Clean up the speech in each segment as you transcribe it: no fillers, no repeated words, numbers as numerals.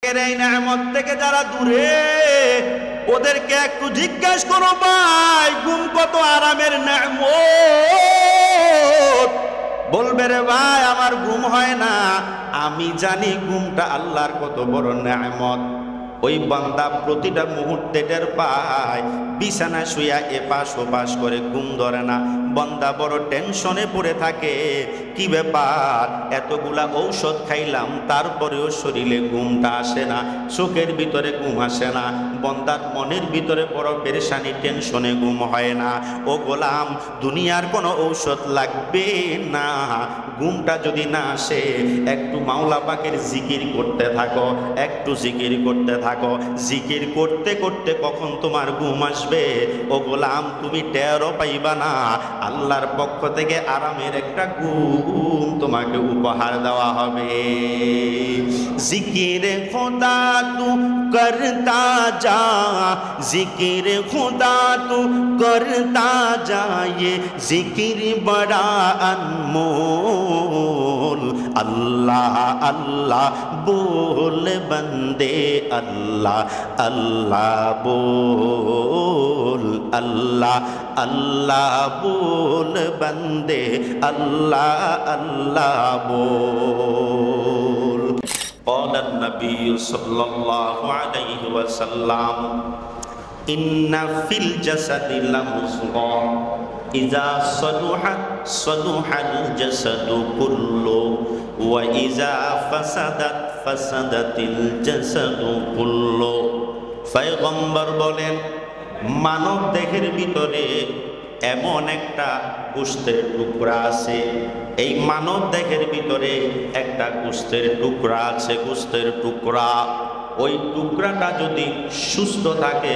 রিজিকের এই নেয়ামত থেকে যারা দূরে, ওদেরকে একটু জিজ্ঞেস করো ভাই, ঘুম কত আরামের নেয়ামত। বলবে রে ভাই আমার ঘুম হয় না, আমি জানি ঘুমটা আল্লাহর কত বড় নেয়ামত। ওই বান্দা প্রতিটা মুহূর্তে টের পায়, বিছানা শুয়া এপাশ ওপাশ করে ঘুম ধরে না। বান্দা বড় টেনশনে পড়ে থাকে, কি ব্যাপার এতগুলা ঔষধ খাইলাম তারপরেও শরীরে ঘুমটা আসে না, চোখের ভিতরে ঘুম আসে না। বান্দার মনের ভিতরে বড় পেরেশানি, টেনশনে ঘুম হয় না। ও গোলাম, দুনিয়ার কোনো ঔষধ লাগবে না, ঘুমটা যদি না আসে একটু মাওলা পাকের জিকির করতে থাকো, একটু জিকির করতে থাকো। জিকির করতে করতে কখন তোমার ঘুম আসবে ও গোলাম তুমি টেরও পাইবা না। আল্লাহর পক্ষ থেকে আরামের একটা ঘুম তোমাকে উপহার দেওয়া হবে। জিকির খোদা তু করতা যা, জিকির খোদা তু করতা যা, ये जिकिर बड़ा अनमोल। अल्लाह अल्लाह बोल बंदे, अल्लाह अल्लाह बोल, अल्लाह अल्लाह बोल बंदे, अल्लाह अल्लाह बोल। قال النبي صلى الله عليه وسلم إن في الجسد لمضغة إذا صلحت صلح الجسد كله وإذا فسدت فسدت الجسد كله। পয়গম্বর বলেন, মানব দেহের ভিতরে এমন একটা গোশতের টুকরা আছে, এই মানব দেহের ভিতরে একটা গোশতের টুকরা আছে, গোশতের টুকরা। ওই টুকরাটা যদি সুস্থ থাকে,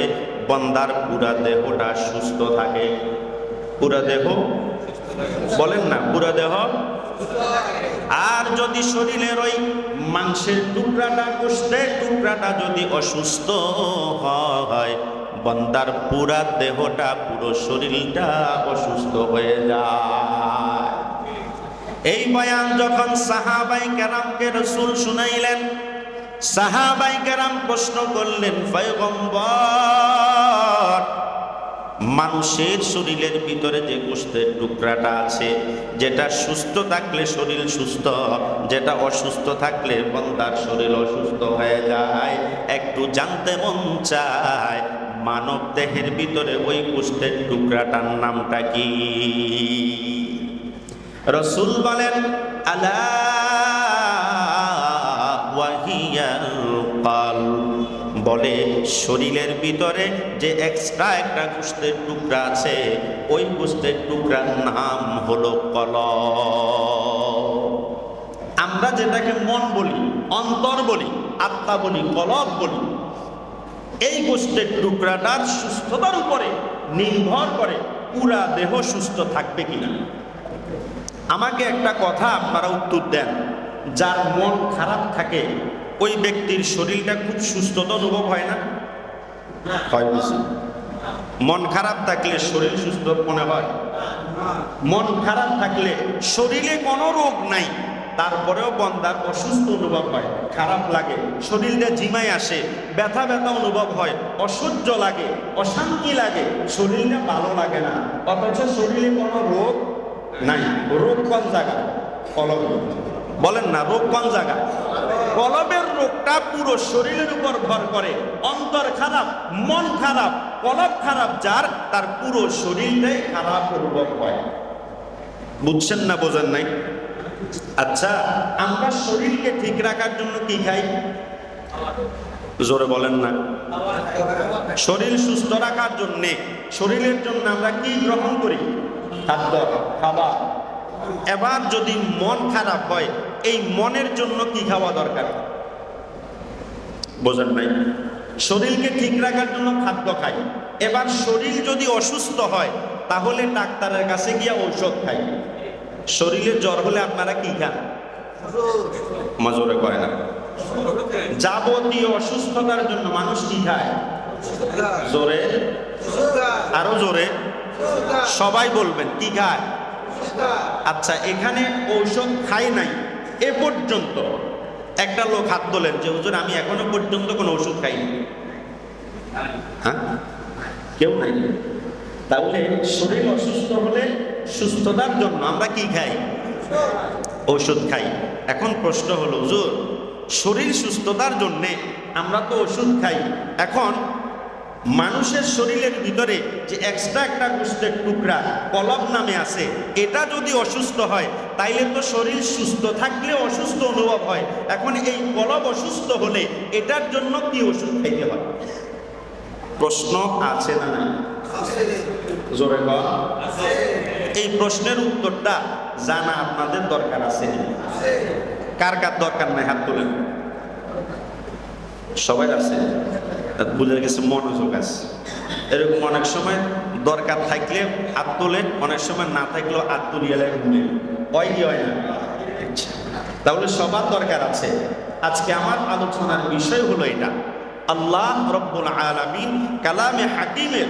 বান্দার পুরা দেহটা সুস্থ থাকে। পুরা দেহ বলেন না, পুরা দেহ। আর যদি শরীরের ওই মাংসের টুকরাটা, গোশতের টুকরাটা যদি অসুস্থ হয়, বান্দার পুরা দেহটা, পুরো শরীরটা অসুস্থ হয়ে যায়। এই বয়ান যখন সাহাবায়ে কেরামকে রাসূল শুনাইলেন, সাহাবায়ে কেরাম প্রশ্ন করলেন, পয়গম্বর মানুষের শরীরের ভিতরে যে গোশতের টুকরাটা আছে, যেটা সুস্থ থাকলে শরীর সুস্থ, যেটা অসুস্থ থাকলে বান্দার শরীর অসুস্থ হয়ে যায়, একটু জানতে মন চায় মানব দেহের ভিতরে ওই গোশতের টুকরাটার নামটা কি? রাসূল বলেন, আলা ওয়াহিয়াল কলব। বলে শরীরের ভিতরে যে এক্সট্রা একটা গোশতের টুকরা আছে, ওই গোশতের টুকরার নাম হলো কলব। আমরা যেটাকে মন বলি, অন্তর বলি, আত্মা বলি, কলব বলি, এই গোশতের টুকরাটার সুস্থতার উপরে নির্ভর করে পুরা দেহ সুস্থ থাকবে কিনা। আমাকে একটা কথা আপনারা উত্তর দেন, যার মন খারাপ থাকে ওই ব্যক্তির শরীরটা খুব সুস্থতা অনুভব হয় না? হয় বেশি। মন খারাপ থাকলে শরীর সুস্থ মনে হয়? মন খারাপ থাকলে শরীরে কোনো রোগ নাই, তারপরেও বান্দার অসুস্থ অনুভব হয়, খারাপ লাগে, শরীরটা ঝিমায় আসে, ব্যথা ব্যথা অনুভব হয়, অসহ্য লাগে, অশান্তি লাগে, শরীরটা ভালো লাগে না। অথচ শরীরে কোনো রোগ নাই। রোগ কোন জায়গায়? কলব। বলেন না, রোগ কোন জায়গায়? কলবের রোগটা পুরো শরীরের উপর ভর করে। অন্তর খারাপ, মন খারাপ, কলব খারাপ যার, তার পুরো শরীরটাই খারাপ অনুভব হয়। বুঝছেন না, বোঝেন নাই? আচ্ছা, আমরা শরীরকে ঠিক রাখার জন্য কি খাই? জোরে বলেন না। শরীর সুস্থ রাখার জন্য, শরীরের জন্য আমরা কি গ্রহণ করি? খাদ্য, খাবার। এবার যদি মন খারাপ হয়, এই মনের জন্য কি খাওয়া দরকার? বোঝেন নাই? শরীরকে ঠিক রাখার জন্য খাদ্য খাই। এবার শরীর যদি অসুস্থ হয়, তাহলে ডাক্তারের কাছে গিয়ে ঔষধ খাই। শরীরে জ্বর হলে আপনারা কি খান? মাজরে করে না। যাবতীয় অসুস্থতার জন্য মানুষ কি খায়? জোরে, আরো জোরে সবাই বলবেন, কি খায়? আচ্ছা, এখানে ঔষধ খাই নাই এ পর্যন্ত একটা লোক হাত তোলেন যে হুজুর আমি এখনো পর্যন্ত কোনো ওষুধ খাইনি। হ্যাঁ, কেউ নাই। তাহলে শরীর অসুস্থ হলে সুস্থতার জন্য আমরা কি খাই? ওষুধ খাই। এখন প্রশ্ন হলো হুজুর শরীর সুস্থতার জন্য আমরা তো ওষুধ খাই, এখন মানুষের শরীরের ভিতরে যে এক্সট্রা একটা গোস্তের টুকরা কলব নামে আছে, এটা যদি অসুস্থ হয় তাইলে তো শরীর সুস্থ থাকলে অসুস্থ অনুভব হয়। এখন এই কলব অসুস্থ হলে এটার জন্য কি ওষুধ খাইতে হয়? প্রশ্ন আছে না নাই? জোরে বল। এই প্রশ্নের উত্তরটা জানা আপনাদের দরকার আছে। কার কার দরকার নাই হাত তোলেন। সবাই আছে, বুঝে গেছে মনোযোগ আছে। এরকম অনেক সময় দরকার থাকলে হাত তোলেন, অনেক সময় না থাকলেও হাত তুলিয়ে ঘুরে হয় কি হয় না? তাহলে সবার দরকার আছে। আজকে আমার আলোচনার বিষয় হলো এটা। আল্লাহ রব্বুল আলামিন কালামে হাকিমের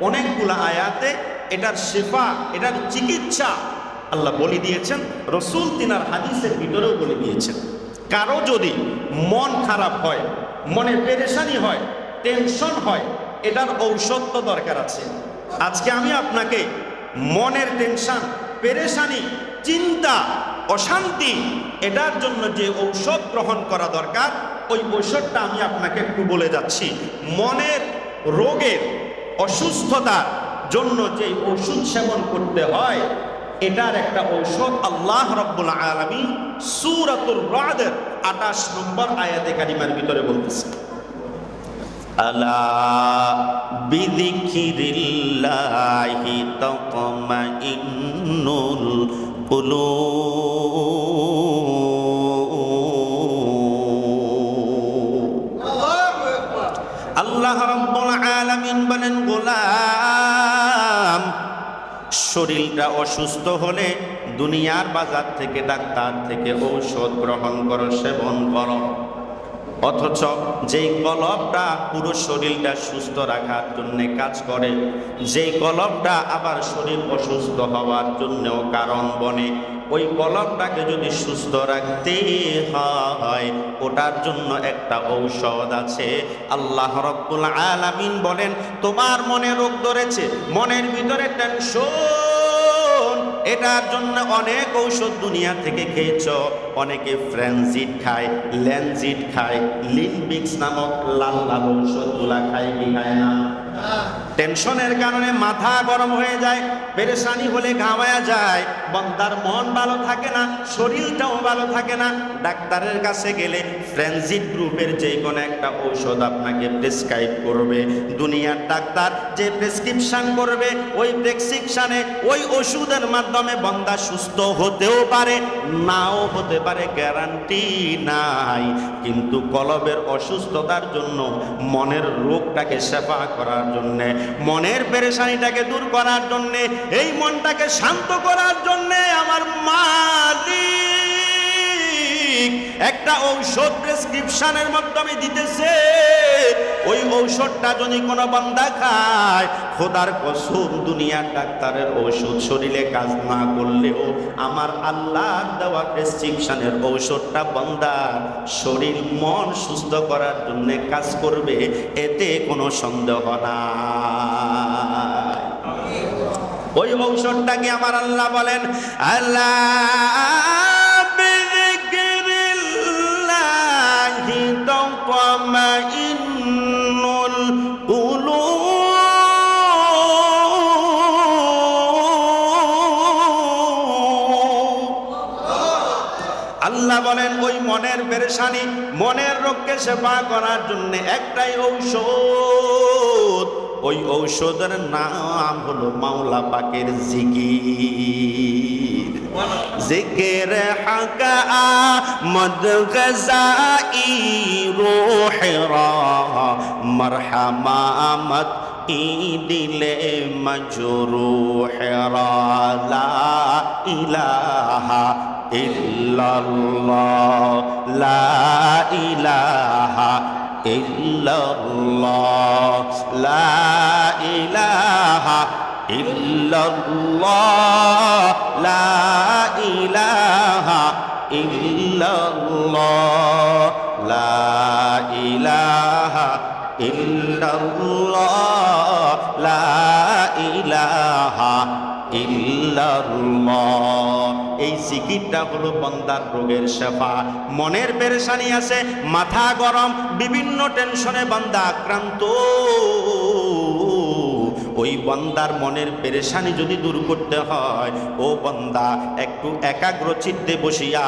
অনেকগুলো আয়াতে এটার শিফা, এটার চিকিৎসা আল্লাহ বলে দিয়েছেন। রসুল তিনার হাদিসের ভিতরেও বলে দিয়েছেন। কারো যদি মন খারাপ হয়, মনে পেরেশানি হয়, টেনশন হয়, এটার ঔষধ তো দরকার আছে। আজকে আমি আপনাকে মনের টেনশন, পেরেশানি, চিন্তা, অশান্তি, এটার জন্য যে ঔষধ গ্রহণ করা দরকার ওই ঔষধটা আমি আপনাকে একটু বলে যাচ্ছি। মনের রোগের, অসুস্থতার জন্য যে ওষুধ সেবন করতে হয় এটার একটা ঔষধ আল্লাহ রাব্বুল আলামিন সূরাতুর রা'দের 28 নম্বর আয়াতে কারিমার ভিতরে বলতেছে, আলা বিযিকিরিল্লাহি তাতমাইন্নুল কুলুব। আল্লাহ রাব্বুল আলামিন বলেন, গোলাম শরীরটা অসুস্থ হলে দুনিয়ার বাজার থেকে, ডাক্তার থেকে ঔষধ গ্রহণ করো, সেবন করো। অথচ যেই কলবটা পুরো শরীরটা সুস্থ রাখার জন্য কাজ করে, যেই কলবটা আবার শরীর অসুস্থ হওয়ার জন্যও কারণ বনে, ওই কলবটাকে যদি সুস্থ রাখতে হয় ওটার জন্য একটা ঔষধ আছে। আল্লাহ রাব্বুল আলামিন বলেন, তোমার মনে রোগ ধরেছে, মনের ভিতরে টেনশন, এটার জন্য অনেক ঔষধ দুনিয়া থেকে খেয়েছ। অনেকে ফ্রেনজিড খায়, ল্যানজিড খায়, লিনবিক্স নামক লাল লাল ঔষধগুলা খায় কি খায় না? টেনশনের কারণে মাথা গরম হয়ে যায়, পেরেশানি হলে ঘামায়া যায়, বান্দার মন ভালো থাকে না, শরীরটাও ভালো থাকে না। ডাক্তারের কাছে গেলে ফ্রেনজিড গ্রুপের যে কোনো একটা ঔষধ আপনাকে প্রেসক্রাইব করবে। দুনিয়ার ডাক্তার যে প্রেসক্রিপশন করবে ওই প্রেসক্রিপশনে, ওই ওষুধের মাধ্যমে বান্দা সুস্থ হতেও পারে, নাও হতে পারে, গ্যারান্টি নাই। কিন্তু কলবের অসুস্থতার জন্য, মনের রোগটাকে সেবা করার জন্যে, মনের পেরেশানিটাকে দূর করার জন্যে, এই মনটাকে শান্ত করার জন্যে আমার মালিক একটা ঔষধ প্রেসক্রিপশনের মাধ্যমে দিতেছে। ওই ঔষধটা যদি কোনো বান্দা খায়, খোদার কসম দুনিয়ার ডাক্তারের ঔষধ শরীরে কাজ না করলেও আমার আল্লাহর দেওয়া প্রেসক্রিপশনের ঔষধটা বান্দার শরীর মন সুস্থ করার জন্য কাজ করবে, এতে কোনো সন্দেহ নাই। ওই ঔষধটাকে আমার আল্লাহ বলেন, আল্লাহ বিযিকিরিল্লাহি তাতমাইন্নুল কুলুব। আল্লাহ বলেন ওই মনের পেরেশানি, মনের রোগকে সেবা করার জন্য একটাই ঔষধ, ওই ঔষধের নাম হলো মাওলা পাকের জিকির। জিকির হাকা মদ গজাই রূহরা মারহামাত ই দিলে মজরুহরা লা ইলাহা ইল্লাল্লাহ লা ইলাহা ইল্লাল্লাহ লা ইলাহা ইল্লাল্লাহ লা ইলাহা ইল্লাল্লাহ ইল্লাল্লাহ লা ইলাহা ইল্লাল্লাহ লা ইলাহা ইল্লাল্লাহ। এই জিকিরটা হলো বান্দার রোগের শেফা। মনের পেরেশানি আছে, মাথা গরম, বিভিন্ন টেনশনে বান্দা আক্রান্ত, ওই বান্দার মনের পেরেশানি যদি দূর করতে হয়, ও বান্দা একটু একাগ্র চিত্তে বসিয়া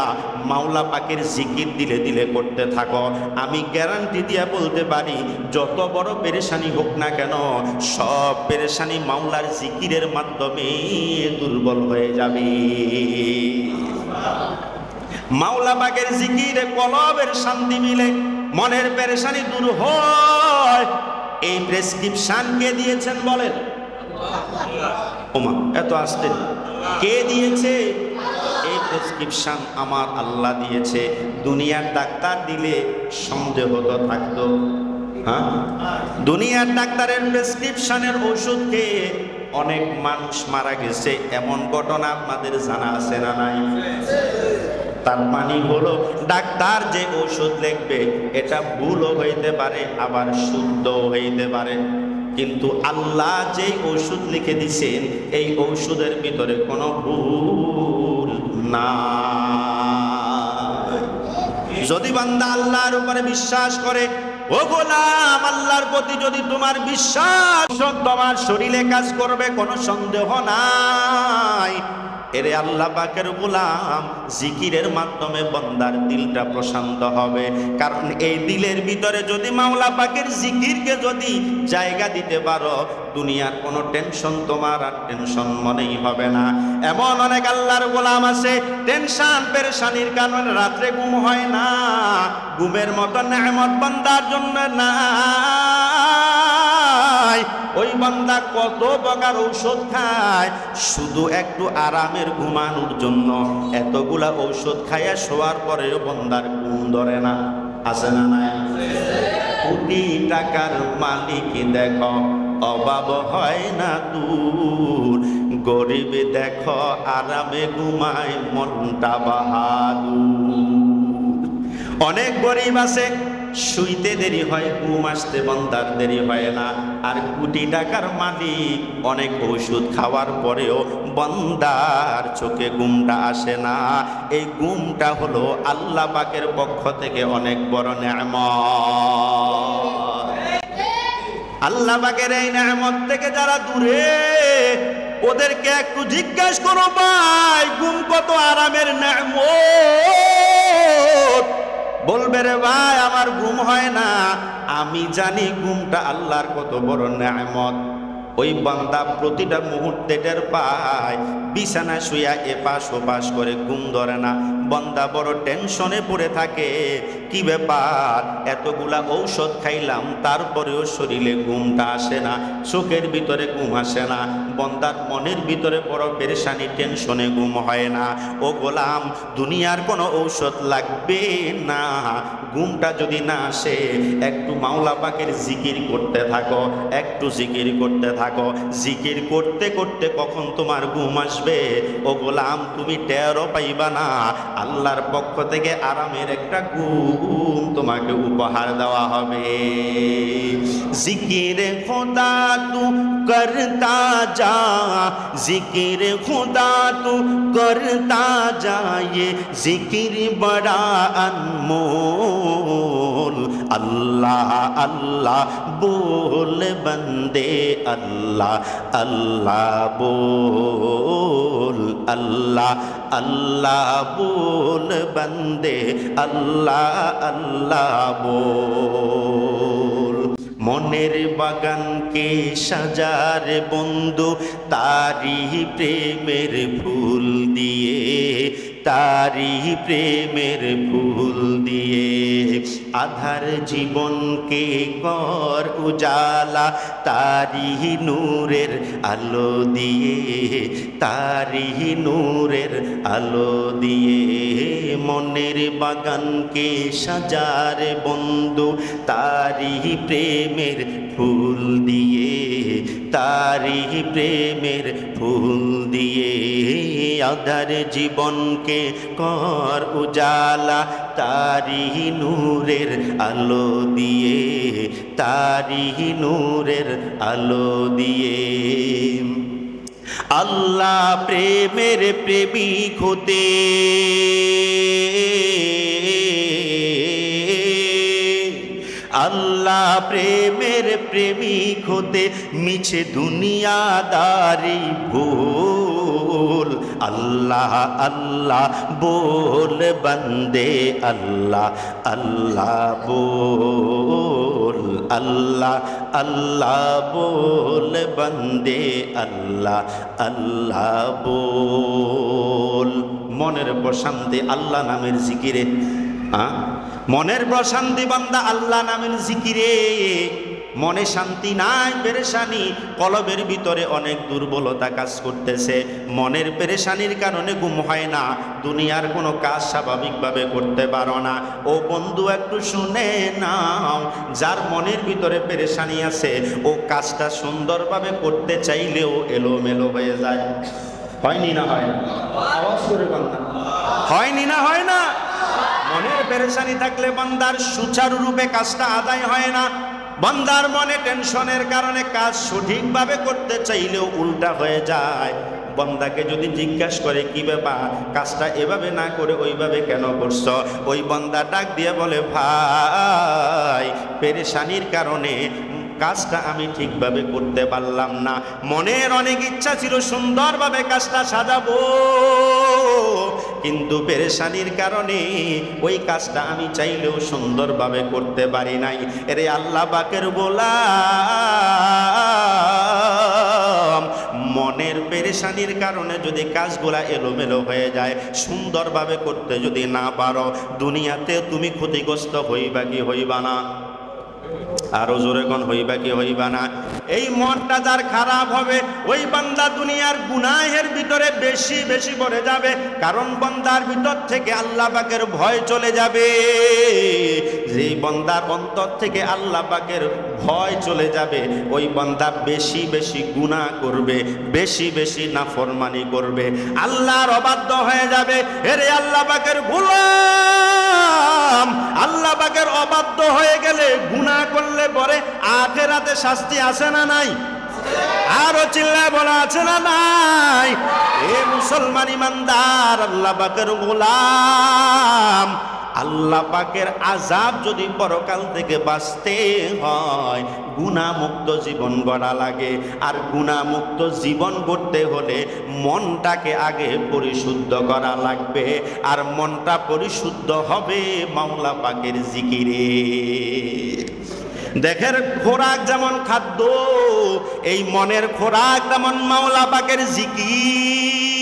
মাওলা পাকের জিকির দিলে দিলে করতে থাকো। আমি গ্যারান্টি দিয়া বলতে পারি, যত বড় পেরেশানি হোক না কেন, সব পেরেশানি মাওলার জিকিরের মাধ্যমে দুর্বল হয়ে যাবে। মাওলা পাকের জিকিরে কলবের শান্তি মিলে, মনের পেরেশানি দূর হয়। এই প্রেসক্রিপশন কে দিয়েছেন বলেন? ওমা এত আসতেন, কে দিয়েছে? এই প্রেসক্রিপশন আমার আল্লাহ দিয়েছে। দুনিয়ার ডাক্তার দিলে সন্দেহ তো থাকতো, হ্যাঁ? দুনিয়ার ডাক্তারের প্রেসক্রিপশনের ওষুধ খেয়ে অনেক মানুষ মারা গেছে, এমন ঘটনা আপনাদের জানা আছে না নাই? তার মানে হলো ডাক্তার যে ঔষধ লিখবে এটা ভুলও হইতে পারে, আবার শুদ্ধও হইতে পারে, কিন্তু আল্লাহ যে ঔষধ লিখে দিছেন এই ঔষধের ভিতরে কোনো ভুল না। যদি বান্দা আল্লাহর উপরে বিশ্বাস করে, ও গোলাম, আল্লাহর প্রতি যদি তোমার বিশ্বাস, তোমার শরীরে কাজ করবে, কোনো সন্দেহ নাই। এরে আল্লাহ পাকের গোলাম, জিকিরের মাধ্যমে বান্দার দিলটা প্রশান্ত হবে। কারণ এই দিলের ভিতরে যদি মাওলা পাকের জিকিরকে যদি জায়গা দিতে পারো, দুনিয়ার কোনো টেনশন তোমার আর টেনশন মনেই হবে না। এমন অনেক আল্লাহর গোলাম আছে, টেনশন পেরেশানির কারণে রাত্রে ঘুম হয় না, ঘুমের মতো নেয়ামত বান্দার জন্য না। ওই বান্দা কত প্রকার ঔষধ খায় শুধু একটু আরামের ঘুমানোর জন্য, এতগুলা ঔষধ খাইয়া শোয়ার পরেও বান্দার ঘুম ধরে না। আছে না নাই? কোটি টাকার মালিক দেখো অভাব হয় না দূর, গরিব দেখো আরামে ঘুমায় মনটা বাহাদুর। অনেক গরিব আছে, শুইতে দেরি হয়, ঘুম আসতে বান্দার দেরি হয় না। আর কোটি টাকার মালিক অনেক ওষুধ খাওয়ার পরেও বান্দার চোখে ঘুমটা আসে না। এই ঘুমটা হলো আল্লাহ পাকের পক্ষ থেকে অনেক বড় নেয়ামত। আল্লাহ পাকের এই নেয়ামত থেকে যারা দূরে, ওদেরকে একটু জিজ্ঞাসা করো, ভাই ঘুম কত আরামের নেয়ামত। বলবে, রে ভাই আমার ঘুম হয় না। আমি জানি ঘুমটা আল্লাহর কত বড় নেয়ামত। ওই বান্দা প্রতিটা মুহূর্তে টের পায়, বিছানা শুয়া এপাশ ওপাশ করে ঘুম ধরে না। বান্দা বড় টেনশনে পড়ে থাকে, কি ব্যাপার, এতগুলা ঔষধ খাইলাম তারপরেও শরীরে ঘুমটা আসে না, চোখের ভিতরে ঘুম আসে না। বান্দার মনের ভিতরে বড় পেরেশানি, টেনশনে ঘুম হয় না। ও গোলাম, দুনিয়ার কোনো ঔষধ লাগবে না, ঘুমটা যদি না আসে একটু মাওলা পাকের জিকির করতে থাকো, একটু জিকির করতে থাকো। জিকির করতে করতে কখন তোমার ঘুম আসবে ও গোলাম তুমি টেরও পাইবা না। আল্লাহর পক্ষ থেকে আরামের একটা ঘুম তোমাকে উপহার দেওয়া হবে। জিকির খোদা তু করতা যা, জিকির খোদা তু করতা যা, ये जिकिर बड़ा अनमोल। अल्लाह अल्लाह बोल बंदे, अल्लाह अल्लाह बोल, अल्लाह अल्लाह बोल बंदे, अल्लाह अल्लाह बोल। মনের বাগানকে সাজারে বন্ধু তারি প্রেমের ফুল দিয়ে, তারি প্রেমের ফুল দিয়ে। আধার জীবনকে কর উজালা তারি নূরের আলো দিয়ে, তারি নূরের আলো দিয়ে। মনের বাগানকে সাজারে বন্ধু তারি প্রেমের ফুল দিয়ে, তারি প্রেমের ফুল দিয়ে। আঁধার জীবনকে কর উজালা তারি নূরের আলো দিয়ে, তারি নূরের আলো দিয়ে। আল্লাহ প্রেমের প্রেমিক হতে আল্লাহ প্রেমের প্রেমিক হতে মিছে দুনিয়াদারি ভুল। আল্লাহ আল্লাহ बोल बंदे अल्लाह अल्लाह बोल, अल्लाह अल्लाह बोल बंदे अल्लाह अल्लाह बोल। মনের প্রশান্তি আল্লাহ নামের জিকিরে, মনের প্রশান্তি বান্দা আল্লাহ নামের জিকিরে। মনে শান্তি নাই, পেরেশানি, কলবের ভিতরে অনেক দুর্বলতা কাজ করতেছে, মনের পেরেশানির কারণে ঘুম হয় না, দুনিয়ার কোনো কাজ স্বাভাবিকভাবে করতে পারো না। ও বন্ধু একটু শুনে নাও, যার মনের ভিতরে পেরেশানি আছে ও কাজটা সুন্দরভাবে করতে চাইলেও এলোমেলো হয়ে যায়। হয়নি না হয়? আওয়াজ করে বান্দা, হয়নি না হয় না? মনের পেরেশানি থাকলে বান্দার সুচারুরূপে কাজটা আদায় হয় না। বান্দার মনে টেনশনের কারণে কাজ সঠিকভাবে করতে চাইলেও উল্টা হয়ে যায়। বান্দাকে যদি জিজ্ঞাসা করে কি ব্যাপার, কাজটা এভাবে না করে ওইভাবে কেন করছো, ওই বান্দা ডাক দিয়ে বলে ভাই পেরেশানির কারণে কাজটা আমি ঠিকভাবে করতে পারলাম না। মনের অনেক ইচ্ছা ছিল সুন্দরভাবে কাজটা সাজাবো, কিন্তু পেরেশানির কারণে ওই কাজটা আমি চাইলেও সুন্দরভাবে করতে পারি নাই। এরে আল্লাহ পাকের গোলাম, মনের পেরেশানির কারণে যদি কাজগুলা এলোমেলো হয়ে যায়, সুন্দরভাবে করতে যদি না পারো, দুনিয়াতে তুমি ক্ষতিগ্রস্ত হইবা কি হইবা না? আরো জোরে কোন হইবা কি হইবা না? এই মনটা যার খারাপ হবে ওই বান্দা দুনিয়ার গুনাহের ভিতরে বেশি বেশি পড়ে যাবে, কারণ বান্দার ভিতর থেকে আল্লাহ পাকের ভয় চলে যাবে। যেই বান্দার অন্তর থেকে আল্লাহ পাকের ভয় চলে যাবে ওই বান্দা বেশি বেশি গুনাহ করবে, বেশি বেশি নাফরমানি করবে, আল্লাহর অবাধ্য হয়ে যাবে। এরে আল্লাহ পাকের গোলাম, আল্লাহ পাকের অবাধ্য হয়ে গেলে গুনাহ করলে পরে আখিরাতে শাস্তি আছে না নাই? আরো চিল্লায় বলা আছে না নাই? এ মুসলমান ইমানদার, আল্লাহ পাকের গোলাম, আল্লাহ পাকের আযাব যদি পরকাল থেকে বাঁচতে হয় গুনাহমুক্ত জীবন গড়া লাগে। আর গুনাহমুক্ত জীবন গড়তে হলে মনটাকে আগে পরিশুদ্ধ করা লাগবে, আর মনটা পরিশুদ্ধ হবে মাওলা পাকের জিকিরে। দেখের খোরাক যেমন খাদ্য, এই মনের খোরাক তেমন মাওলা পাকের জিকির।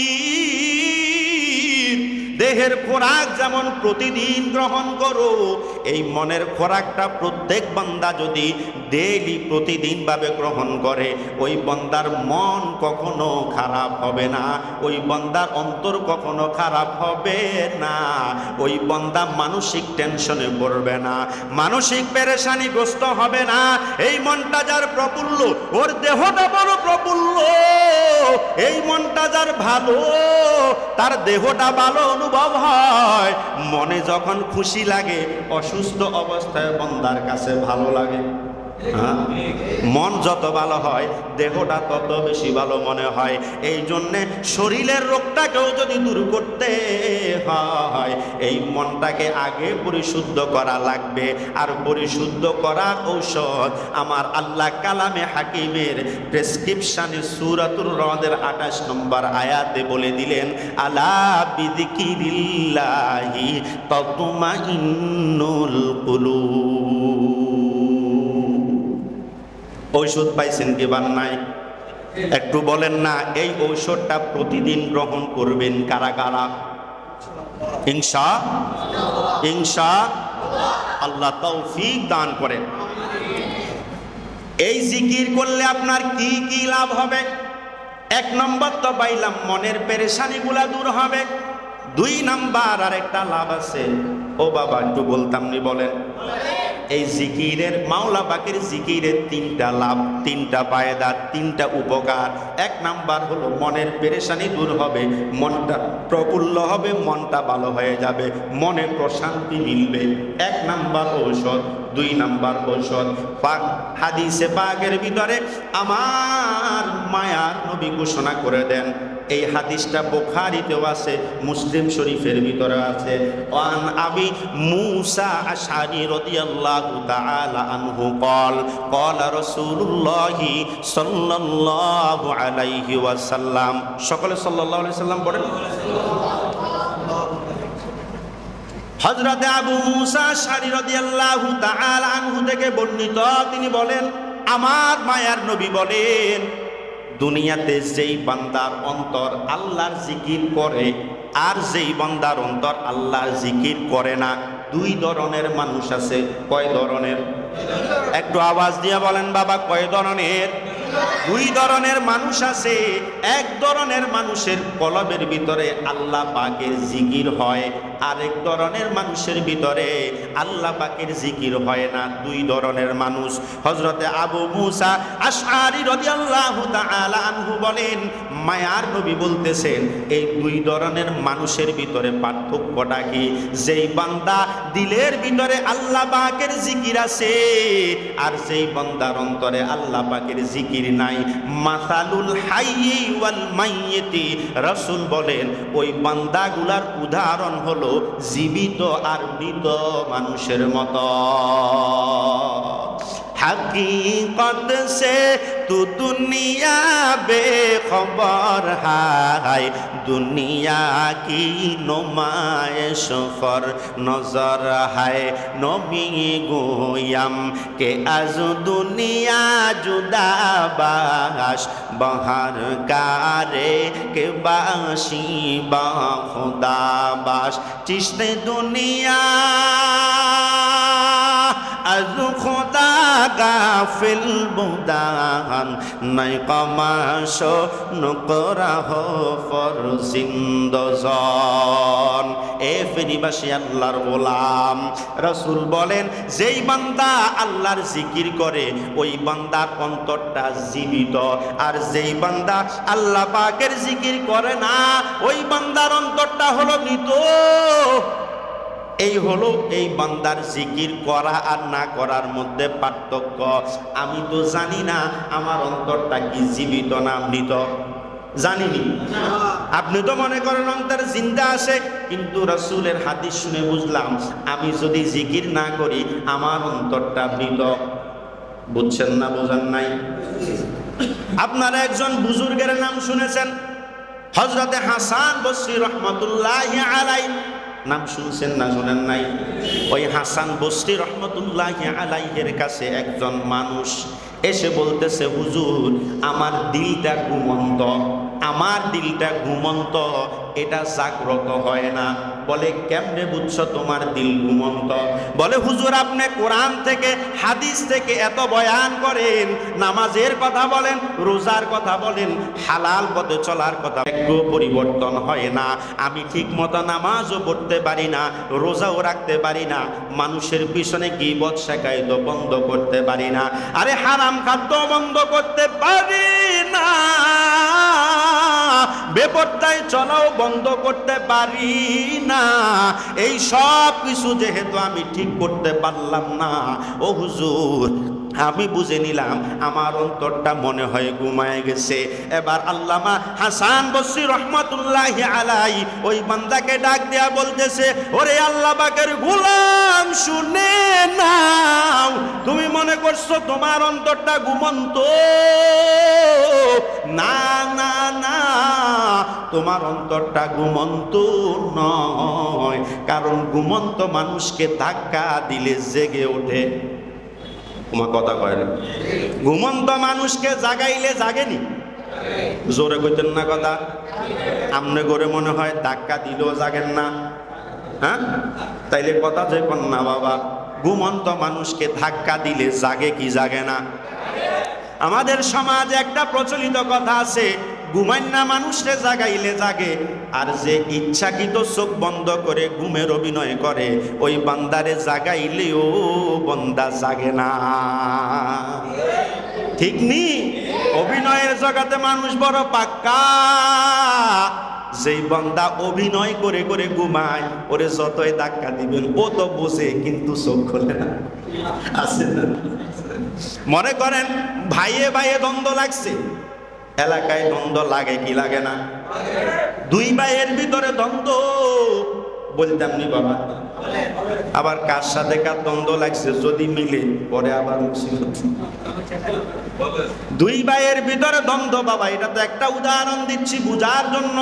দেহের খোরাক যেমন প্রতিদিন গ্রহণ করো, এই মনের খোরাকটা প্রত্যেক বান্দা যদি ডেইলি প্রতিদিন ভাবে গ্রহণ করে, ওই বান্দার মন কখনো খারাপ হবে না, ওই বান্দার অন্তর কখনো খারাপ হবে না, ওই বান্দা মানসিক টেনশনে পড়বে না, মানসিক পেরেশানিগ্রস্ত হবে না। এই মনটা যার প্রফুল্ল, ওর দেহটা বড় প্রফুল্ল। এই মনটা যার ভালো, তার দেহটা ভালো অনুভব হয়। মনে যখন খুশি লাগে, অসুস্থ অবস্থায় বান্দার কাছে ভালো লাগে। মন যত ভালো হয় দেহটা তত বেশি ভালো মনে হয়। এই জন্যে শরীরের রোগটাকেও যদি দূর করতে হয় এই মনটাকে আগে পরিশুদ্ধ করা লাগবে। আর পরিশুদ্ধ করার ঔষধ আমার আল্লাহ কালামে হাকিমের প্রেসক্রিপশনে সূরাতুর রদের 28 নম্বর আয়াতে বলে দিলেন, আলা বিযিকিরিল্লাহি তাতমাইন্নুল কুলুব। ঔষধ পাইছেন কি বান নাই? একটু বলেন না, এই ঔষধটা প্রতিদিন গ্রহণ করবেন কারা কারা? ইনশাআল্লাহ তৌফিক দান করেন। এই জিকির করলে আপনার কি কি লাভ হবে? 1 নম্বর তো পাইলাম, মনের পেরেশানিগুলা দূর হবে। 2 নাম্বার আর একটা লাভ আছে। ও বাবা একটু বলতাম নি, বলেন। এই জিকিরের মাওলা পাকের জিকিরের তিনটা লাভ, তিনটা ফায়দা, তিনটা উপকার। এক নাম্বার হলো মনের পেরেশানি দূর হবে, মনটা প্রফুল্ল হবে, মনটা ভালো হয়ে যাবে, মনে প্রশান্তি মিলবে। এক নাম্বার ঔষধ। দুই নাম্বার ঔষধ পাক হাদিসে পাকের ভিতরে আমার মায়ার নবী ঘোষণা করে দেন, এই হাদিসটা বুখারীতেও আছে, মুসলিম শরীফের ভিতরে আছে। ওয়ান আবি মুসা আশআরী রাদিয়াল্লাহু তাআলা আনহু قال قال رسول الله সাল্লাল্লাহু আলাইহি ওয়াসাল্লাম। সকলে সাল্লাল্লাহু আলাইহি সাল্লাম বলেন। হযরত আবু মুসা আশআরী রাদিয়াল্লাহু তাআলা আনহু থেকে বর্ণিত, তিনি বলেন আমার মায়ার নবী বলেন, দুনিয়াতে যেই বান্দার অন্তর আল্লাহর জিকির করে আর যেই বান্দার অন্তর আল্লাহর জিকির করে না, দুই ধরনের মানুষ আছে। কয় ধরনের? একটু আওয়াজ দিয়ে বলেন বাবা, কয় ধরনের? দুই ধরনের মানুষ আছে। এক ধরনের মানুষের কলবের ভিতরে আল্লাহ পাকের জিকির হয়, আরেক ধরনের মানুষের ভিতরে আল্লাহ পাকের জিকির হয় না। দুই ধরনের মানুষ। হযরতে আবু মুসা আশআরী রাদিয়াল্লাহু তাআলা আনহু বলেন, মায়ার নবী বলতেছেন এই দুই ধরনের মানুষের ভিতরে পার্থক্যটা কি? যেই বান্দা দিলের ভিতরে আল্লাহ পাকের জিকির আছে আর যেই বান্দার অন্তরে আল্লাহ পাকের জিকির নাই, মাসালুল হাইয়্যি ওয়াল মাইয়্যিতি, রাসূল বলেন ওই বান্দাগুলার উদাহরণ হলো জীবিত আর মৃত মানুষের মতো। हकीकत से तू दुनिया बेखबर है, दुनिया की नुमाइश पर नजर है। नबी गोयम के आज दुनिया जुदा बाश बहर कारे के बाशी बा खुदा बाश। चिश्ते दुनिया از خدا غافل بودن نیقماشو نقره فرزندزان। এ ফেনীবাসী আল্লাহর গোলাম, রাসূল বলেন যেই বান্দা আল্লাহর জিকির করে ওই বান্দার অন্তরটা জীবিত, আর যেই বান্দা আল্লাহ পাকের জিকির করে না ওই বান্দার অন্তরটা হলো মৃত। এই হলো এই বান্দার জিকির করা আর না করার মধ্যে পার্থক্য। আমি তো জানি না আমার অন্তরটা কি জীবিত না মৃত, জানিনি। আপনি তো মনে করেন অন্তর জিন্দা আছে, কিন্তু রাসূলের হাদিস শুনে বুঝলাম আমি যদি জিকির না করি আমার অন্তরটা মৃত। বুঝছেন না বোঝেন নাই? আপনারা একজন বুজুর্গের নাম শুনেছেন, হযরতে হাসান বসরি রহমাতুল্লাহি আলাইহি, নাম শুনছেন না শোনেন নাই? ওই হাসান বসরি রহমতুল্লাহি আলাইহির কাছে একজন মানুষ এসে বলতেছে, হুজুর আমার দিলটা ঘুমন্ত, আমার দিলটা ঘুমন্ত, এটা জাগ্রত হয় না। বলে কেমনে বুঝছো তোমার দিল ঘুমন্ত? বলে হুজুর আপনি কোরআন থেকে হাদিস থেকে এত বয়ান করেন, নামাজের কথা বলেন, রোজার কথা বলেন, হালাল পথে চলার কথা, একটু পরিবর্তন হয় না। আমি ঠিক মতো নামাজও পড়তে পারি না, রোজাও রাখতে পারি না, মানুষের পিছনে গীবত শেখায়ত বন্ধ করতে পারি না, আরে হারাম খাদ্য বন্ধ করতে পারি না, বেপরদায় চলাও বন্ধ করতে পারি না। এই সব কিছু যেহেতু আমি ঠিক করতে পারলাম না, ও হুজুর আমি বুঝে নিলাম আমার অন্তরটা মনে হয় ঘুমায় গেছে। এবার আল্লামা হাসান বসরি রহমাতুল্লাহি আলাইহি ওই বান্দাকে ডাক দেয়া বলতেছে, ওরে আল্লাহ পাকের গোলাম শুনে নাও, তুমি মনে করছো তোমার অন্তরটা ঘুমন্ত? না না না, তোমার অন্তরটা ঘুমন্ত নয়, কারণ ঘুমন্ত মানুষকে ধাক্কা দিলে জেগে ওঠে। তোমার কথা কয় না? ঘুমন্ত মানুষকে জাগাইলে জাগেনি? জোরে কইতেন না কথা? আমনে করে মনে হয় ধাক্কা দিলেও জাগেন না? হ্যাঁ, তাইলে কথা যে কোন না বাবা, ঘুমন্ত মানুষকে ধাক্কা দিলে জাগে কি জাগে না? আমাদের সমাজে একটা প্রচলিত কথা আছে, ঘুমায় না মানুষকে জাগাইলে জাগে, আর যে ইচ্ছাকৃত চোখ বন্ধ করে ঘুমের অভিনয় করে ওই বান্দারে জাগাইলেও বান্দা জাগে না। ঠিক নি? অভিনয়ের জগতে মানুষ বড় পাক্কা। যেই বান্দা অভিনয় করে করে ঘুমায় ওরে যতই ধাক্কা দিবেন ও তো বোঝে কিন্তু চোখ খোলে না। আছে না? মনে করেন ভাইয়ে ভাইয়ে দ্বন্দ্ব লাগছে, এলাকায় দ্বন্দ্ব লাগে কি লাগে না? দুই ভাইয়ের ভিতরে দ্বন্দ্ব বলতাম নি বাবা, আবার কার সাথে কার দ্বন্দ্ব লাগছে যদি মিলে পরে আবার মুসিবত। দুই ভাইয়ের ভিতরে দ্বন্দ্ব বাবা, এটা তো একটা উদাহরণ দিচ্ছি বুঝার জন্য।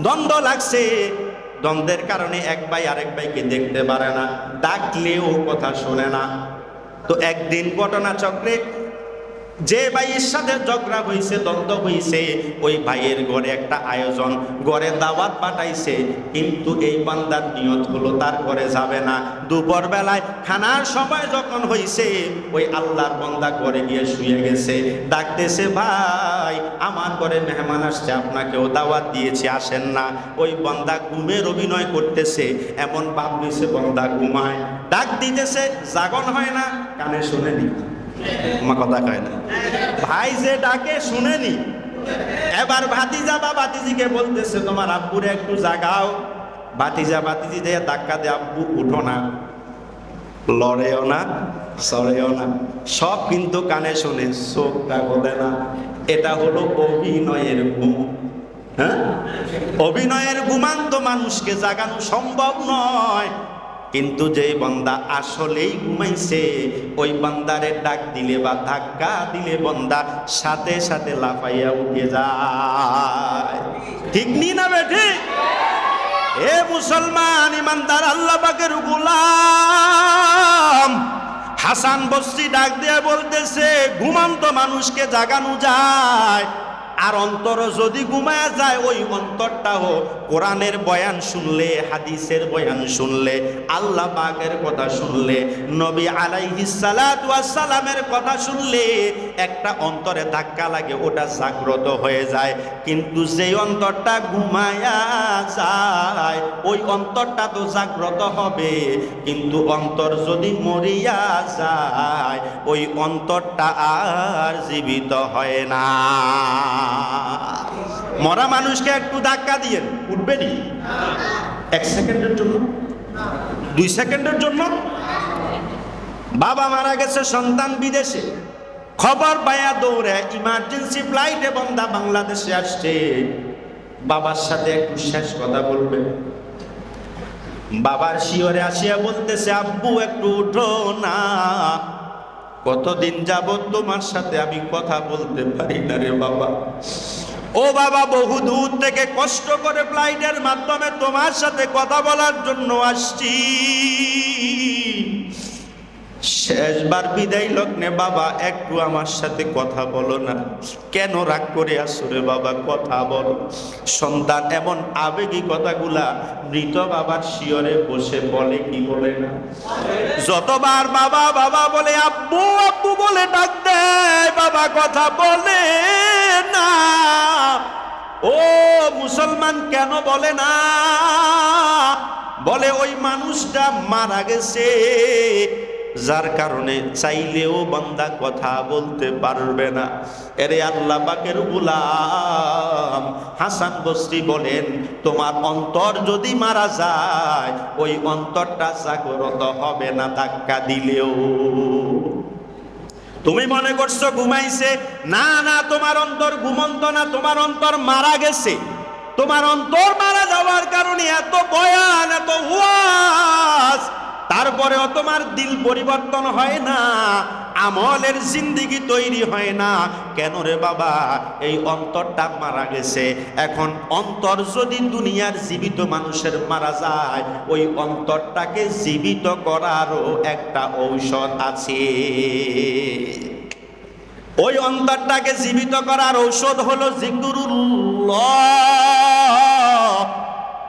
দ্বন্দ্ব লাগছে, দ্বন্দ্বের কারণে এক ভাই আরেক ভাইকে দেখতে পারে না, ডাকলেও কথা শোনে না। তো একদিন ঘটনা চক্রে যে ভাইয়ের সাথে ঝগড়া হয়েছে, দ্বন্দ্ব হয়েছে, ওই ভাইয়ের ঘরে একটা আয়োজন, ঘরে দাওয়াত পাঠাইছে, কিন্তু এই বান্দার নিয়ত হলো তার ঘরে যাবে না। দুপুর বেলায় খানার সময় যখন হয়েছে ওই আল্লাহর বান্দা ঘরে গিয়ে শুয়ে গেছে, ডাকতেছে ভাই আমার ঘরে মেহমান আসছে, আপনাকেও দাওয়াত দিয়েছি আসেন না। ওই বান্দা ঘুমের অভিনয় করতেছে, এমন ভাব নিছে বান্দা ঘুমায়, ডাক দিতেছে জাগন হয় না, কানে শুনেনি, কথা কয় না, ভাই যে ডাকে শুনেনি। এবার ভাতিজা বা ভাতিজিকে বলতেছে তোমার আব্বুরে একটু জাগাও। ভাতিজা ভাতিজি দিয়ে ধাক্কা দে, আব্বু উঠো না, লড়েও না সরেও না, সব কিন্তু কানে শুনে, চোখটা বলে না। এটা হলো অভিনয়ের ঘুম। হ্যাঁ, অভিনয়ের ঘুমান্ত মানুষকে জাগানো সম্ভব নয়। কিন্তু যে বান্দা আসলেই ঘুমাইছে ওই বান্দারে ডাক দিলে বা ধাক্কা দিলে বান্দা সাথে সাথে লাফাইয়া উঠে যায়। ঠিক নি না বেঠি? এ মুসলমান ইমানদার আল্লাহ পাকের গোলাম, হাসান বসরি ডাক দিয়ে বলতেছে ঘুমান্ত মানুষকে জাগানো যায়, আর অন্তর যদি ঘুমায়া যায় ওই অন্তরটাও কোরআনের বয়ান শুনলে, হাদিসের বয়ান শুনলে, আল্লাহ পাকের কথা শুনলে, নবী আলাইহিস সালাতু ওয়াস সালামের কথা শুনলে একটা অন্তরে ধাক্কা লাগে, ওটা জাগ্রত হয়ে যায়। কিন্তু যেই অন্তরটা ঘুমায়া যায় ওই অন্তরটা তো জাগ্রত হবে, কিন্তু অন্তর যদি মরিয়া যায় ওই অন্তরটা আর জীবিত হয় না। মরা মানুষকে একটু ধাক্কা দিয়ে উঠবে নি? 1 সেকেন্ডের জন্য, 2 সেকেন্ডের জন্য? বাবা মারা গেছে, সন্তান বিদেশে, খবর পায়া দৌড়ে ইমার্জেন্সি ফ্লাইটে বান্দা বাংলাদেশে আসছে, বাবার সাথে একটু শেষ কথা বলবে। বাবার শিয়রে আসিয়া বলতেছে আব্বু একটু উঠো না, কতদিন যাবত তোমার সাথে আমি কথা বলতে পারি না রে বাবা। ও বাবা, বহু দূর থেকে কষ্ট করে ফ্লাইটের মাধ্যমে তোমার সাথে কথা বলার জন্য আসছি, শেষবার বিদায় লগ্নে বাবা একটু আমার সাথে কথা বলো না। কেন রাগ করে আসো রে বাবা, কথা বলো। সন্তান এমন আবেগী কথাগুলা মৃত বাবার শিয়রে বসে বলে কি বলে না? যতবার বাবা বাবা বলে আব্বু আব্বু বলে ডাক দেয়, বাবা কথা বলে না। ও মুসলমান কেন বলে না? বলে ওই মানুষটা মারা গেছে, যার কারণে চাইলেও বান্দা কথা বলতে পারবে না। এরে আল্লাহ পাকের গোলাম, হাসান বসরি বলেন তোমার অন্তর যদি মারা যায় ওই অন্তরটা জাগ্রত হবে না ধাক্কা দিলেও। তুমি মনে করছো ঘুমাইছে, না না, তোমার অন্তর ঘুমন্ত না, তোমার অন্তর মারা গেছে। তোমার অন্তর মারা যাওয়ার কারণে এত বয়ান, এত ওয়াজ, তারপরেও তোমার দিল পরিবর্তন হয় না, আমলের জিন্দেগি তৈরি হয় না। কেন রে বাবা? এই অন্তরটা মারা গেছে। এখন অন্তর যদি দুনিয়ার জীবিত মানুষের মারা যায়, ওই অন্তরটাকে জীবিত করারও একটা ঔষধ আছে। ওই অন্তরটাকে জীবিত করার ঔষধ হলো জিকরুল্লাহ।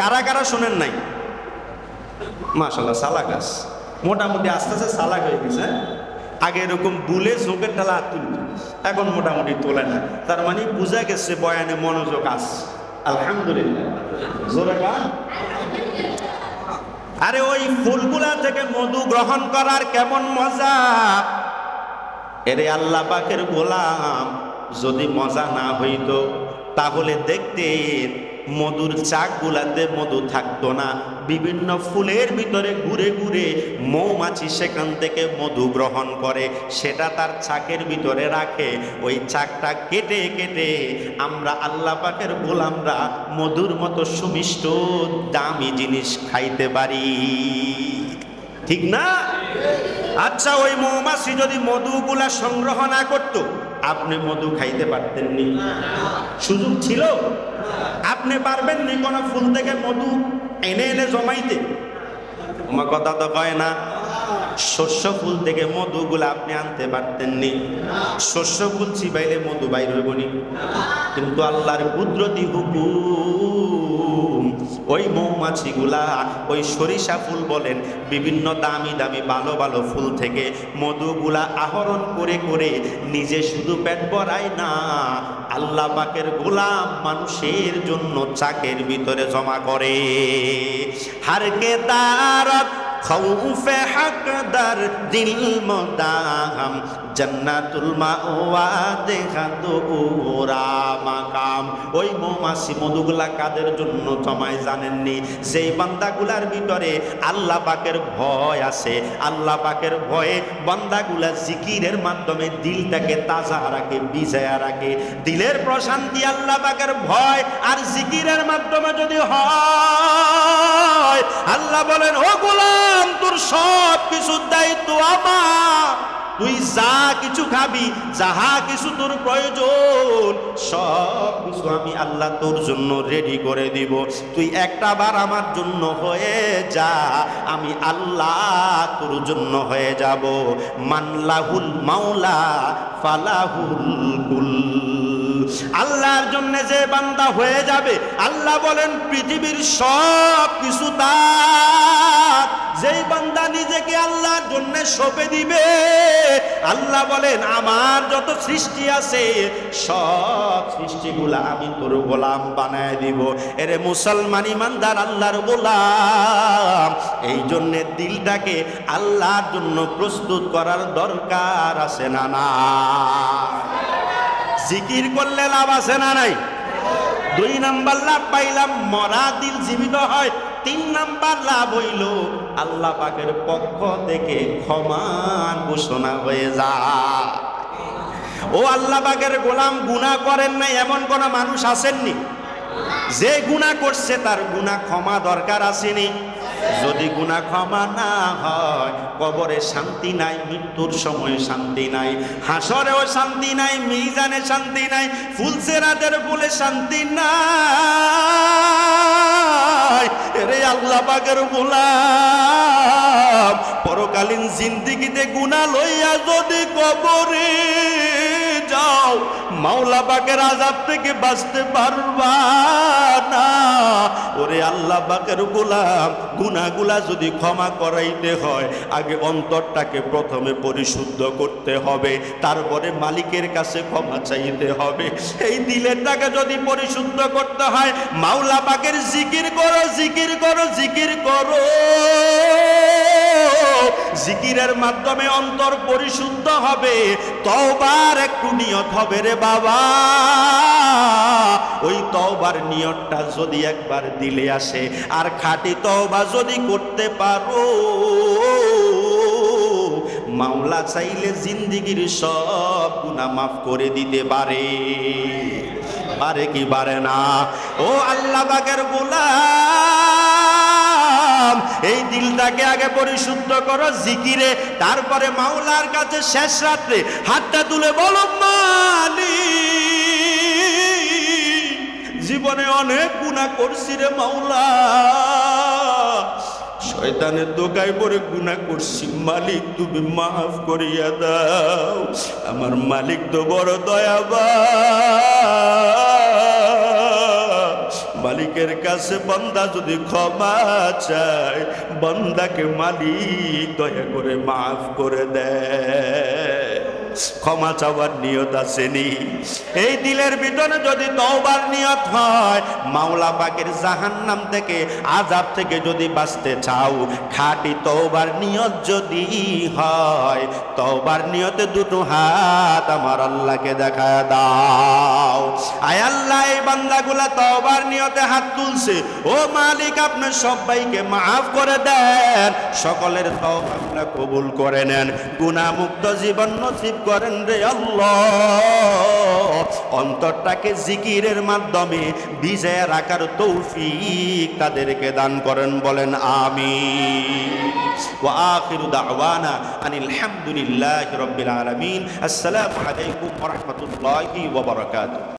কারা কারা শোনেন নাই? মাশাআল্লাহ, সালা গাছ মোটামুটি আস্তে আস্তে সালাক হয়ে গেছে। আগে এরকম বুলে চোখের টালা তুলত, এখন মোটামুটি তোলে না। তার মানে বোঝা গেছে বয়ানে মনোযোগ আছে। আলহামদুলিল্লাহ, জোরে গান। আরে ওই ফুলগুলা থেকে মধু গ্রহণ করার কেমন মজা! এরে আল্লাহ পাকের গোলাম, যদি মজা না হইতো তাহলে দেখতেন মধুর চাকগুলাতে মধু থাকতো না। বিভিন্ন ফুলের ভিতরে ঘুরে ঘুরে মৌমাছি সেখান থেকে মধু গ্রহণ করে, সেটা তার চাকের ভিতরে রাখে। ওই চাকটা কেটে কেটে আমরা আল্লাহ পাকের গোলামরা মধুর মতো সুমিষ্ট দামি জিনিস খাইতে পারি, ঠিক না? আচ্ছা, ওই মৌমাছি যদি মধুগুলা সংগ্রহ না করত, আপনি মধু খাইতে পারতেন নি? সুযোগ ছিল? আপনি পারবেন নি কোন ফুল থেকে মধু এনে এনে জমাইতে? আমার কথা তো কয় না। শস্য ফুল থেকে মধুগুলা আপনি আনতে পারতেন নি? শস্য ফুল চিবাইলে মধু বাইর হইব নি? কিন্তু আল্লাহর কুদরতি হুকুম, ওই মৌমাছিগুলা ওই সরিষা ফুল বলেন বিভিন্ন দামি দামি ভালো ভালো ফুল থেকে মধুগুলা আহরণ করে করে নিজে শুধু পেট ভরায় না, আল্লাহ পাকের গোলাম মানুষের জন্য চাকের ভিতরে জমা করে। হারকে তারক খৌফে হকদার দিল মদাম জান্নাতুল মাওয়া দেখা দোরা মাকাম। ওই মৌমাছি মধুগুলা কাদের জন্য জমায় জানেননি? যেই বান্দাগুলার ভিতরে আল্লাহ পাকের ভয় আছে, আল্লাহ পাকের ভয়ে বান্দাগুলা জিকিরের মাধ্যমে দিলটাকে তাজা রাখে, ভিজায়া রাখে। দিলের প্রশান্তি আল্লাহ পাকের ভয় আর জিকিরের মাধ্যমে যদি হয়, আল্লাহ বলেন, ও গোলাম, তোর সব কিছু দায়িত্ব আমার। তুই যা কিছু খাবি, যাহা কিছু তোর প্রয়োজন, সব কিছু আমি আল্লাহ তোর জন্য রেডি করে দিব। তুই একটা বার আমার জন্য হয়ে যা, আমি আল্লাহ তোর জন্য হয়ে যাব। মানলাহুল মাওলা ফালাহুল কুল। আল্লাহর জন্য যে বান্দা হয়ে যাবে, আল্লাহ বলেন পৃথিবীর সব কিছু তার। যেই বান্দা নিজেকে আল্লাহর জন্য সঁপে দিবে, আল্লাহ বলেন আমার যত সৃষ্টি আছে সব সৃষ্টিগুলা আমি তোর গোলাম বানায় দিব। এরে মুসলমান ইমানদার আল্লাহর গোলাম, এই জন্য দিলটাকে আল্লাহর জন্য প্রস্তুত করার দরকার আছে না? না, জিকির করলে লাভ আছে না নাই? 2 নাম্বার লাভ পাইলাম, মরা দিল জীবিত হয়। 3 নাম্বার লাভ হইল আল্লাহ পাকের পক্ষ থেকে ক্ষমা ঘোষণা হয়ে যায়। ও আল্লাহ পাকের গোলাম, গুনাহ করেন নাই এমন কোন মানুষ আসেননি? যে গুনাহ করছে তার গুনাহ ক্ষমা দরকার আসেনি? যদি গুনাহ ক্ষমা না হয়, কবরে শান্তি নাই, মৃত্যুর সময় শান্তি নাই, হাসরেও শান্তি নাই, মিজানে শান্তি নাই, ফুলসেরাতের বলে শান্তি নাই। রে আল্লাহ পাকের গোলাম, পরকালীন জিন্দেগিতে গুনাহ লইয়া যদি কবরে যাও, মাওলা পাকের আযাব থেকে বাঁচতে পারবা না। ওরে আল্লাহ পাকের গোলাম, গুনাহগুলা যদি ক্ষমা করাইতে হয়, আগে অন্তরটাকে প্রথমে পরিশুদ্ধ করতে হবে, তারপরে মালিকের কাছে ক্ষমা চাইতে হবে। এই দিলেরটাকে যদি পরিশুদ্ধ করতে হয়, মাওলা পাকের জিকির করো, জিকির করো, জিকির করো। জিকিরের মাধ্যমে অন্তর পরিশুদ্ধ হবে, তওবার একটু নিয়ত হবে রে বাবা। ওই তওবার নিয়তটা যদি একবার দিলে আসে, আর খাঁটি তওবা যদি করতে পারো, মাওলা চাইলে জিন্দেগির সব গুনাহ মাফ করে দিতে পারে। পারে কি পারে না? ও আল্লাহ পাকের গোলাম, এই দিলটাকে আগে পরিশুদ্ধ করো জিকিরে, তারপরে মাওলার কাছে শেষ রাত্রে হাতটা তুলে বলো, মালিক, জীবনে অনেক গুনাহ করছি রে মাওলা, শয়তানের দোকায় পড়ে গুনাহ করছি, মালিক তুমি মাফ করিয়া দাও। আমার মালিক তো বড় দয়াবান, মালিক পাকের কাছে বান্দা যদি ক্ষমা চায়, বান্দাকে মালিক দয়া করে মাফ করে দেয়। ক্ষমা চাওয়ার নিয়ত আসেনি? এই দিলের ভিতরে যদি তওবার নিয়ত হয়, মাওলা পাকের জাহান্নাম থেকে, আযাব থেকে যদি বাঁচতে চাও, খাঁটি তওবার নিয়ত যদি হয়, তওবার নিয়তে দুটো হাত আমার আল্লাহকে দেখায় দাও। আয় আল্লাহ, এই বান্দাগুলা তওবার নিয়তে হাত তুলছে, ও মালিক আপনি সবাইকে মাফ করে দেন, সকলের তওবা কবুল করে নেন, গুনাহ মুক্ত জীবন নসিব করেন রে আল্লাহ। অন্তরটাকে জিকিরের মাধ্যমে ভিজিয়ে রাখার তৌফিক তাদেরকে দান করেন, বলেন আমিন। ওয়া আখিরু দাওয়ানা আনিল হামদুলিল্লাহি রাব্বিল আলামিন। আসসালামু আলাইকুম ওয়া রাহমাতুল্লাহি ওয়া বারাকাতুহু।